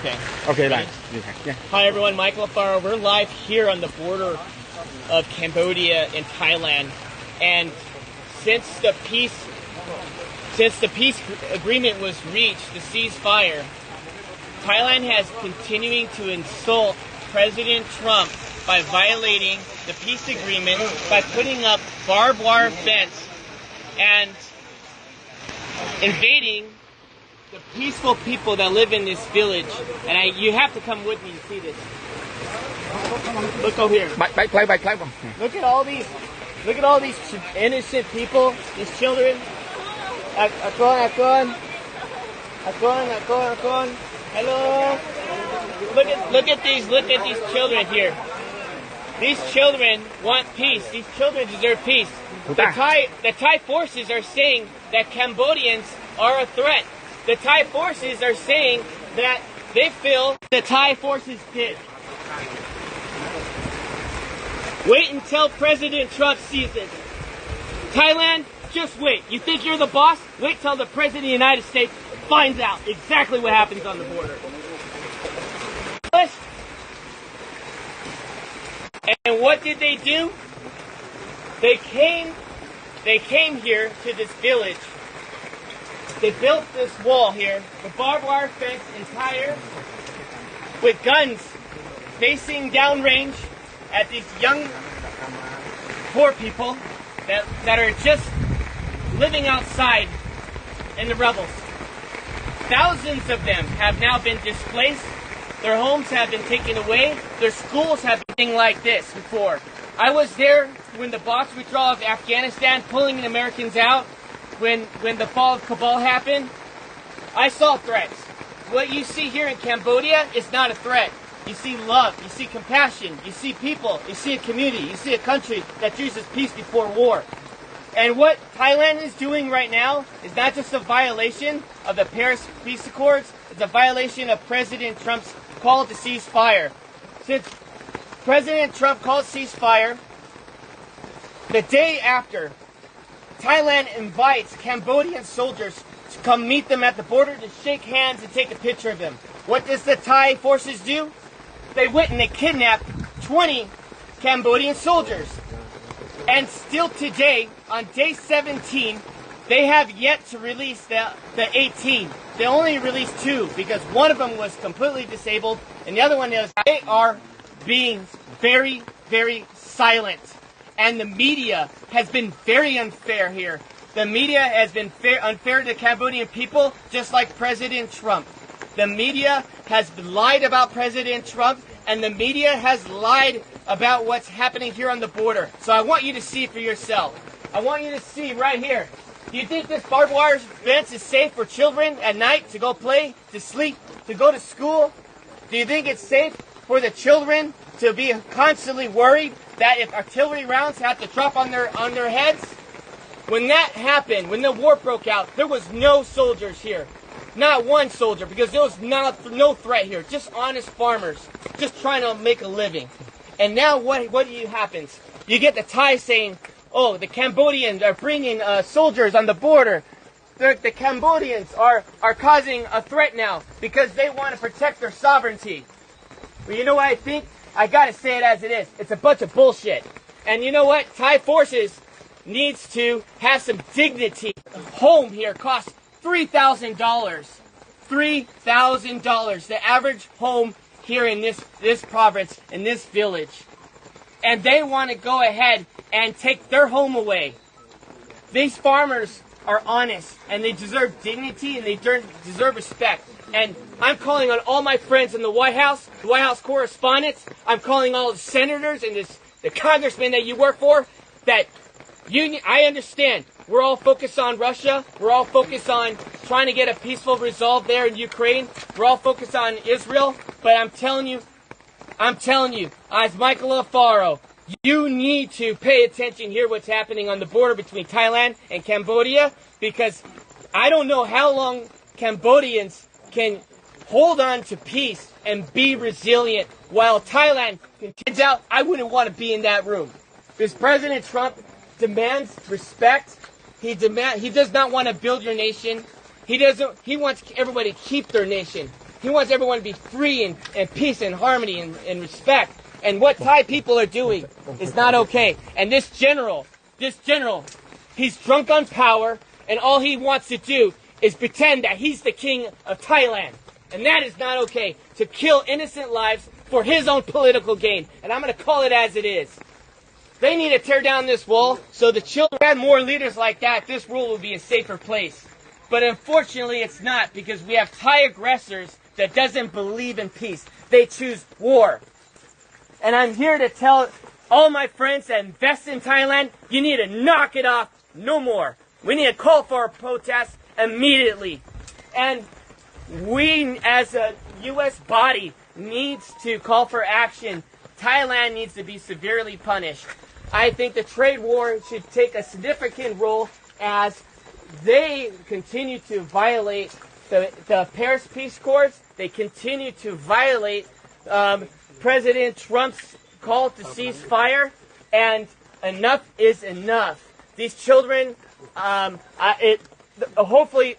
Okay. Okay, right. Yeah. Hi everyone, Mrchael B Alfaro. We're live here on the border of Cambodia and Thailand, and since the peace agreement was reached, the ceasefire, Thailand has continuing to insult President Trump by violating the peace agreement by putting up barbed wire fence and invading the peaceful people that live in this village. And you have to come with me to see this. Look over here. Look at all these innocent people, these children. Hello. Look at these children here. These children want peace. These children deserve peace. The Thai forces are saying that Cambodians are a threat. The Thai forces are saying that they feel the Thai forces did. Wait until President Trump sees it. Thailand, just wait. You think you're the boss? Wait till the President of the United States finds out exactly what happens on the border. And what did they do? They came here to this village. They built this wall here, the barbed wire fence entire, with guns facing downrange at these young, poor people that are just living outside in the rebels. Thousands of them have now been displaced. Their homes have been taken away. Their schools have been like this before. I was there when the Box withdrawal of Afghanistan, pulling the Americans out. When the fall of Kabul happened, I saw threats. What you see here in Cambodia is not a threat. You see love, you see compassion, you see people, you see a community, you see a country that chooses peace before war. And what Thailand is doing right now is not just a violation of the Paris Peace Accords, it's a violation of President Trump's call to ceasefire. Since President Trump called ceasefire, the day after, Thailand invites Cambodian soldiers to come meet them at the border to shake hands and take a picture of them. What does the Thai forces do? They went and they kidnapped 20 Cambodian soldiers. And still today, on day 17, they have yet to release the 18. They only released 2 because one of them was completely disabled and the other one is. They are being very, very silent. And the media has been very unfair here. The media has been unfair to the Cambodian people, just like President Trump. The media has lied about President Trump, and the media has lied about what's happening here on the border. So I want you to see for yourself. I want you to see right here. Do you think this barbed wire fence is safe for children at night to go play, to sleep, to go to school? Do you think it's safe for the children to be constantly worried that if artillery rounds have to drop on their heads? When that happened, when the war broke out, there was no soldiers here. Not one soldier, because there was no threat here. Just honest farmers, just trying to make a living. And now what happens? You get the Thai saying, oh, the Cambodians are bringing soldiers on the border. The Cambodians are causing a threat now because they want to protect their sovereignty. Well, you know what I think? I gotta say it as it is. It's a bunch of bullshit. And you know what? Thai forces needs to have some dignity. A home here costs $3,000. $3,000. The average home here in this province, in this village. And they want to go ahead and take their home away. These farmers are honest and they deserve dignity and they deserve respect. And I'm calling on all my friends in the White House correspondents. I'm calling all the senators and the congressmen that you work for. That I understand. We're all focused on Russia. We're all focused on trying to get a peaceful resolve there in Ukraine. We're all focused on Israel. But I'm telling you, as Mrchael B Alfaro, you need to pay attention here what's happening on the border between Thailand and Cambodia, because I don't know how long Cambodians can hold on to peace and be resilient while Thailand continues out. I wouldn't want to be in that room. Because President Trump demands respect. He does not want to build your nation. He wants everybody to keep their nation. He wants everyone to be free and peace and harmony and respect. And what Thai people are doing is not okay. And this general, he's drunk on power, and all he wants to do is pretend that he's the king of Thailand. And that is not okay, to kill innocent lives for his own political gain. And I'm going to call it as it is. They need to tear down this wall so the children had more leaders like that. This world would be a safer place. But unfortunately, it's not, because we have Thai aggressors that doesn't believe in peace. They choose war. And I'm here to tell all my friends that invest in Thailand, you need to knock it off no more. We need to call for a protest immediately. And we, as a U.S. body, needs to call for action. Thailand needs to be severely punished. I think the trade war should take a significant role as they continue to violate the Paris Peace Accords. They continue to violate President Trump's call to cease fire. And enough is enough. These children, hopefully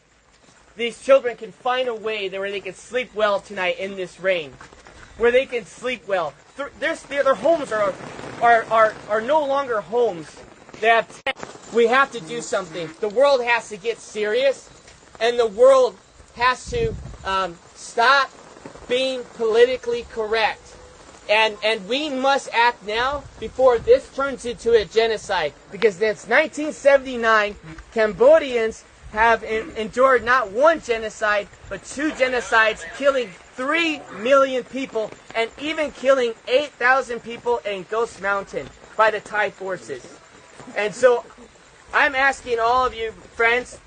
these children can find a way where they can sleep well tonight in this rain. Where they can sleep well. Their homes are no longer homes. We have to do something. The world has to get serious, and the world has to stop being politically correct. And we must act now before this turns into a genocide. Because since 1979, Cambodians have endured not one genocide, but two genocides, killing 3 million people, and even killing 8,000 people in Ghost Mountain by the Thai forces. And so I'm asking all of you, friends,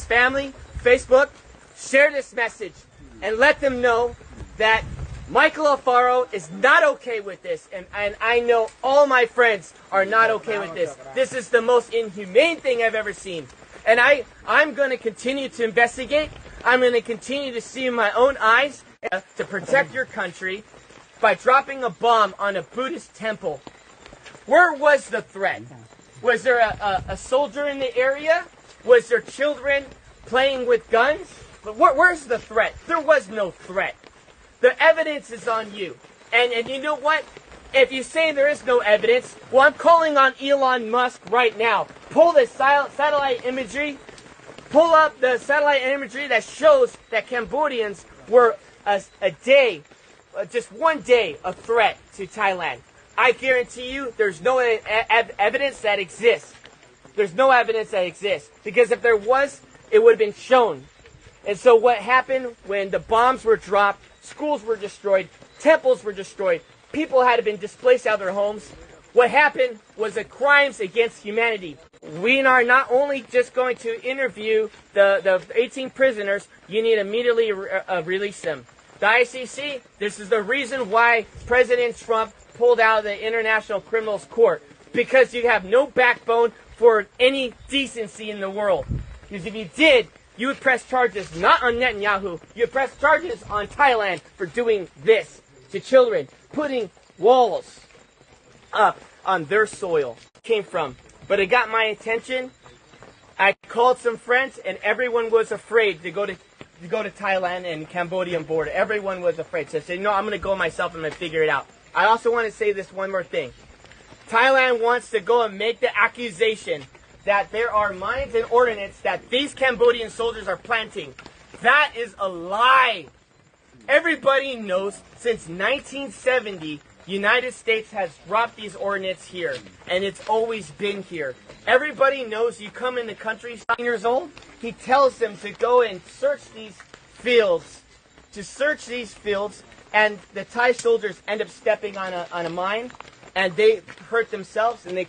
family, Facebook, share this message and let them know that Mrchael Alfaro is not okay with this. And I know all my friends are not okay with this. This is the most inhumane thing I've ever seen. And I'm going to continue to investigate. I'm going to continue to see in my own eyes to protect your country by dropping a bomb on a Buddhist temple. Where was the threat? Was there a soldier in the area? Was there children playing with guns? But where's the threat? There was no threat. The evidence is on you. And you know what? If you say there is no evidence, well, I'm calling on Elon Musk right now. Pull the satellite imagery. Pull up the satellite imagery that shows that Cambodians were a day, just one day, a threat to Thailand. I guarantee you there's no evidence that exists. There's no evidence that exists. Because if there was, it would have been shown. And so what happened when the bombs were dropped, schools were destroyed, temples were destroyed, people had been displaced out of their homes, what happened was the crimes against humanity. We are not only just going to interview the 18 prisoners, you need to immediately release them. The ICC, this is the reason why President Trump pulled out of the International Criminals Court. Because you have no backbone for any decency in the world. Because if you did, you would press charges not on Netanyahu, you would press charges on Thailand for doing this to children, putting walls up on their soil. Came from. But it got my attention. I called some friends, and everyone was afraid to go to Thailand and Cambodian border. Everyone was afraid. So I said, no, I'm going to go myself. I'm going to figure it out. I also want to say this one more thing. Thailand wants to go and make the accusation that there are mines and ordnance that these Cambodian soldiers are planting. That is a lie. Everybody knows since 1970, United States has dropped these ordnance here, and it's always been here. Everybody knows you come in the country 9 years old, he tells them to go and search these fields, and the Thai soldiers end up stepping on a mine, and they hurt themselves, and they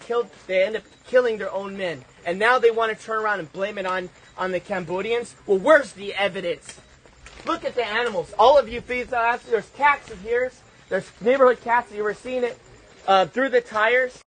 end up killing their own men. And now they want to turn around and blame it on the Cambodians. Well, where's the evidence? Look at the animals. All of you, please, there's cats in here. There's neighborhood cats. You were seeing it through the tires.